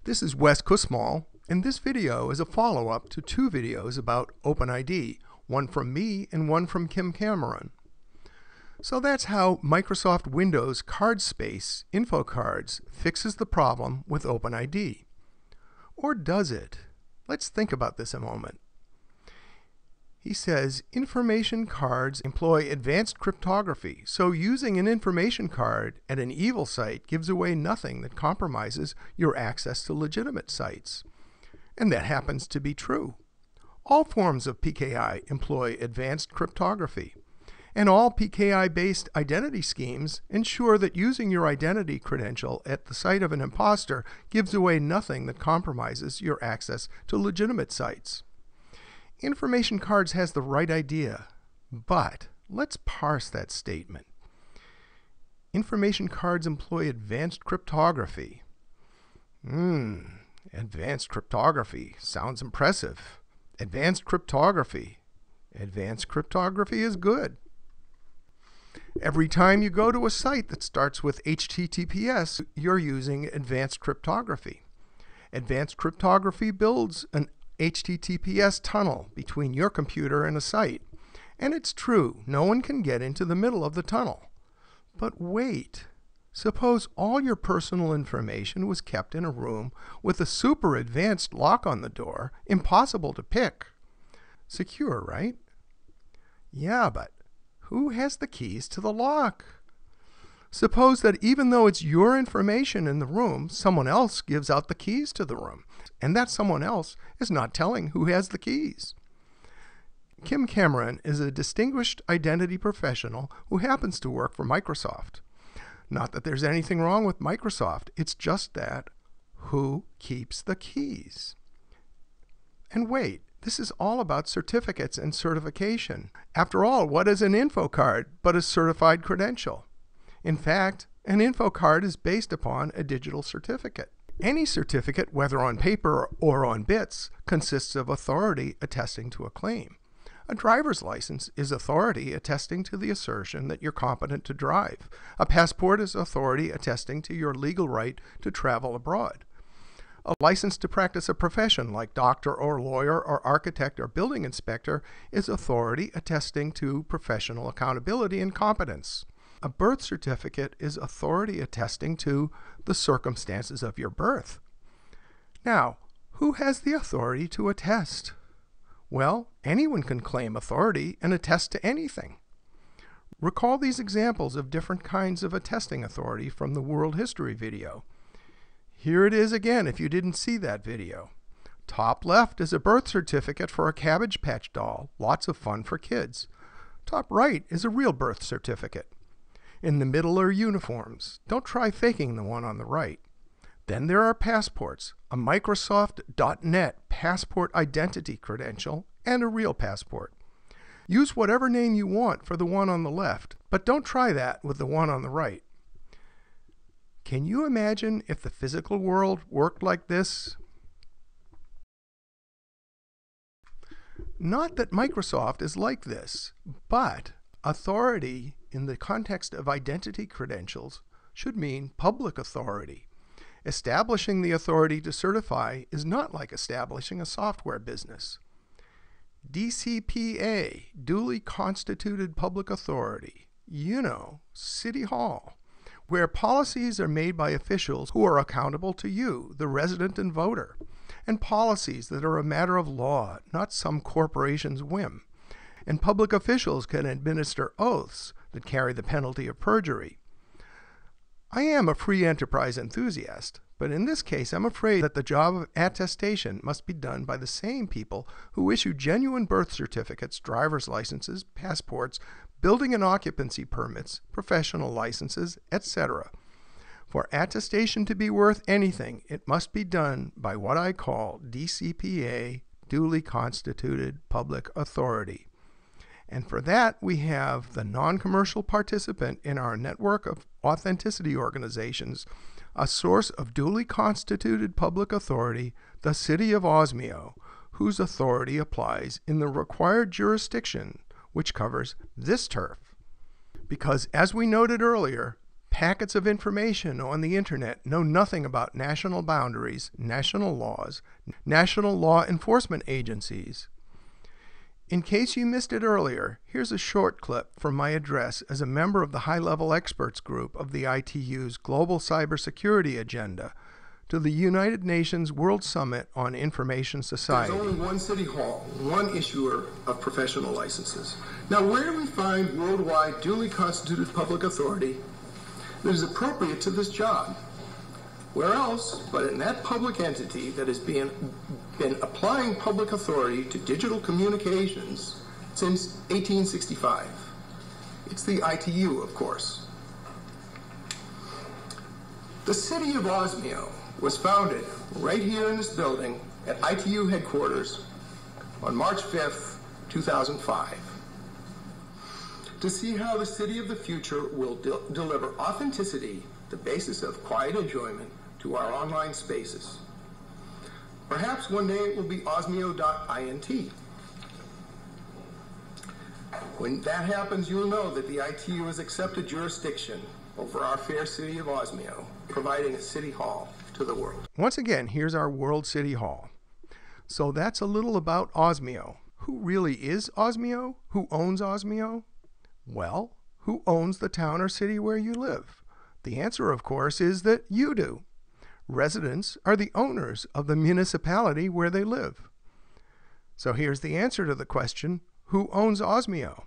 This is Wes Kusmal, and this video is a follow-up to two videos about OpenID, one from me and one from Kim Cameron. So that's how Microsoft Windows card space, info cards, fixes the problem with OpenID. Or does it? Let's think about this a moment. He says information cards employ advanced cryptography, so using an information card at an evil site gives away nothing that compromises your access to legitimate sites. And that happens to be true. All forms of PKI employ advanced cryptography, and all PKI-based identity schemes ensure that using your identity credential at the site of an imposter gives away nothing that compromises your access to legitimate sites. Information cards has the right idea, but let's parse that statement. Information cards employ advanced cryptography. Advanced cryptography sounds impressive. Advanced cryptography. Advanced cryptography is good. Every time you go to a site that starts with HTTPS, you're using advanced cryptography. Advanced cryptography builds an HTTPS tunnel between your computer and a site. And it's true, no one can get into the middle of the tunnel. But wait, suppose all your personal information was kept in a room with a super advanced lock on the door, impossible to pick. Secure, right? Yeah, but who has the keys to the lock? Suppose that even though it's your information in the room, someone else gives out the keys to the room, and that someone else is not telling who has the keys. Kim Cameron is a distinguished identity professional who happens to work for Microsoft. Not that there's anything wrong with Microsoft, it's just that who keeps the keys? And wait, this is all about certificates and certification. After all, what is an info card but a certified credential? In fact, an info card is based upon a digital certificate. Any certificate, whether on paper or on bits, consists of authority attesting to a claim. A driver's license is authority attesting to the assertion that you're competent to drive. A passport is authority attesting to your legal right to travel abroad. A license to practice a profession like doctor or lawyer or architect or building inspector is authority attesting to professional accountability and competence. A birth certificate is authority attesting to the circumstances of your birth. Now, who has the authority to attest? Well, anyone can claim authority and attest to anything. Recall these examples of different kinds of attesting authority from the World History video. Here it is again if you didn't see that video. Top left is a birth certificate for a Cabbage Patch doll, lots of fun for kids. Top right is a real birth certificate. In the middle are uniforms. Don't try faking the one on the right. Then there are passports, a Microsoft.net passport identity credential, and a real passport. Use whatever name you want for the one on the left, but don't try that with the one on the right. Can you imagine if the physical world worked like this? Not that Microsoft is like this, but authority in the context of identity credentials should mean public authority. Establishing the authority to certify is not like establishing a software business. DCPA, duly constituted public authority, City Hall, where policies are made by officials who are accountable to you, the resident and voter, and policies that are a matter of law, not some corporation's whim. And public officials can administer oaths that carry the penalty of perjury. I am a free enterprise enthusiast, but in this case I'm afraid that the job of attestation must be done by the same people who issue genuine birth certificates, driver's licenses, passports, building and occupancy permits, professional licenses, etc. For attestation to be worth anything, it must be done by what I call DCPA, duly constituted public authority. And for that, we have the non-commercial participant in our network of authenticity organizations, a source of duly constituted public authority, the City of Osmio, whose authority applies in the required jurisdiction, which covers this turf. Because, as we noted earlier, Packets of information on the internet know nothing about national boundaries, national laws, national law enforcement agencies. In case you missed it earlier, here's a short clip from my address as a member of the high-level experts group of the ITU's Global Cybersecurity Agenda to the United Nations World Summit on Information Society. There's only one city hall, one issuer of professional licenses. Now, where do we find worldwide duly constituted public authority that is appropriate to this job? Where else but in that public entity that has been applying public authority to digital communications since 1865. It's the ITU, of course. The city of Osmio was founded right here in this building at ITU headquarters on March 5th, 2005. To see how the city of the future will deliver authenticity, the basis of quiet enjoyment, to our online spaces. Perhaps one day it will be osmio.int. When that happens, you'll know that the ITU has accepted jurisdiction over our fair city of Osmio, providing a city hall to the world. Once again, here's our World City Hall. So that's a little about Osmio. Who really is Osmio? Who owns Osmio? Well, who owns the town or city where you live? The answer, of course, is that you do. Residents are the owners of the municipality where they live. So here's the answer to the question, who owns Osmio?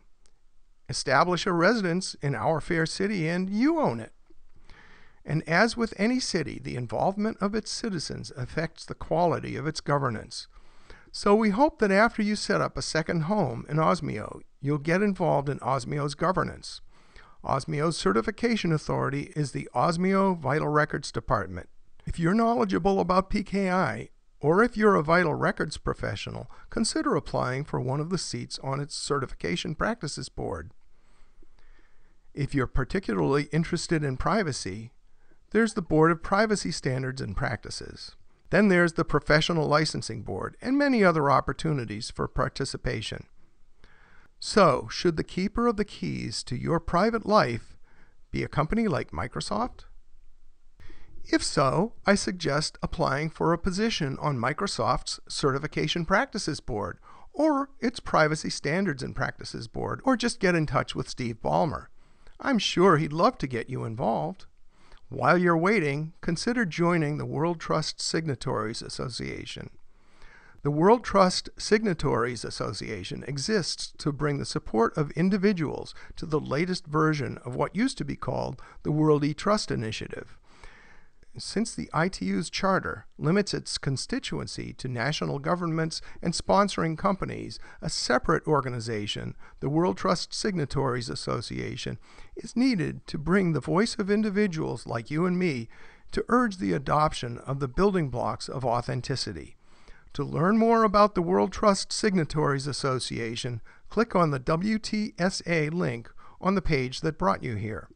Establish a residence in our fair city and you own it. And as with any city, the involvement of its citizens affects the quality of its governance. So we hope that after you set up a second home in Osmio, you'll get involved in Osmio's governance. Osmio's certification authority is the Osmio Vital Records Department. If you're knowledgeable about PKI, or if you're a vital records professional, consider applying for one of the seats on its Certification Practices Board. If you're particularly interested in privacy, there's the Board of Privacy Standards and Practices. Then there's the Professional Licensing Board and many other opportunities for participation. So, should the keeper of the keys to your private life be a company like Microsoft? If so, I suggest applying for a position on Microsoft's Certification Practices Board or its Privacy Standards and Practices Board, or just get in touch with Steve Ballmer. I'm sure he'd love to get you involved. While you're waiting, consider joining the World Trust Signatories Association. The World Trust Signatories Association exists to bring the support of individuals to the latest version of what used to be called the World eTrust Initiative. Since the ITU's charter limits its constituency to national governments and sponsoring companies, a separate organization, the World Trust Signatories Association, is needed to bring the voice of individuals like you and me to urge the adoption of the building blocks of authenticity. To learn more about the World Trust Signatories Association, click on the WTSA link on the page that brought you here.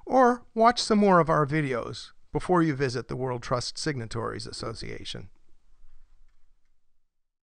Or watch some more of our videos before you visit the World Trust Signatories Association.